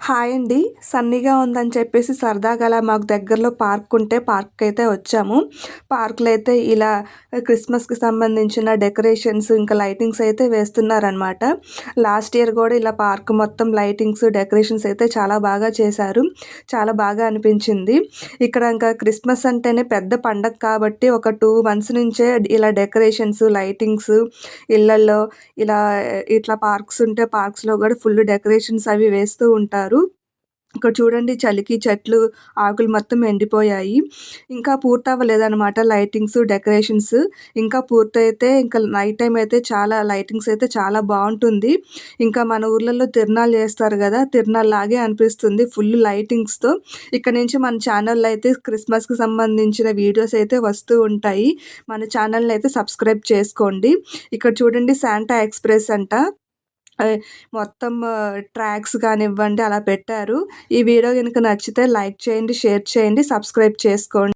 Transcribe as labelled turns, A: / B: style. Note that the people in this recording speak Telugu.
A: హాయ్ అండి. సన్నీగా ఉందని చెప్పేసి సరదాగా అలా మాకు దగ్గరలో పార్క్ ఉంటే పార్క్‌కైతే వచ్చాము. పార్క్‌లో అయితే ఇలా క్రిస్మస్‌కి సంబంధించిన డెకరేషన్స్ ఇంకా లైటింగ్స్ అయితే వేస్తున్నారనమాట. లాస్ట్ ఇయర్ గూడా ఇలా పార్క్ మొత్తం లైటింగ్స్, డెకరేషన్స్ అయితే చాలా బాగా చేశారు. చాలా బాగా అనిపించింది. ఇక్కడ ఇంకా క్రిస్మస్ అంటేనే పెద్ద పండగ కాబట్టి ఒక 2 మంత్స్ నుంచే ఇలా డెకరేషన్స్, లైటింగ్స్ ఇళ్ళల్లో ఇలా ఇట్లా పార్క్స్ ఉంటే పార్క్స్‌లో గూడా ఫుల్ డెకరేషన్స్ అవి వేస్తూ ఉంటారు. ఇక్కడ చూడండి చలికి చెట్లు ఆకులు మొత్తం ఎండిపోయాయి. ఇంకా పూర్తవ్వలేదనమాట లైటింగ్స్, డెకరేషన్స్. ఇంకా పూర్తయితే ఇంకా నైట్ టైమ్ అయితే చాలా లైటింగ్స్ అయితే చాలా బావుంటుంది. ఇంకా మన ఊర్లలో తిరణాలు చేస్తారు గదా! తిరణాల్లాగే అనిపిస్తుంది ఫుల్ లైటింగ్స్‌తో. ఇక్కడ నుంచి మన ఛానల్‌లో అయితే క్రిస్మస్‌కి సంబంధించిన వీడియోస్ అయితే వస్తూ ఉంటాయి. మన ఛానల్‌ని అయితే సబ్స్క్రైబ్ చేసుకోండి. ఇక్కడ చూడండి శాంటా ఎక్స్‌ప్రెస్ అంట. ఆహ్, మొత్తం ట్రాక్స్ కానివ్వండి అలా పెట్టారు. ఈ వీడియో గనుక నచ్చితే లైక్ చేయండి, షేర్ చేయండి, సబ్స్క్రైబ్ చేసుకోండి.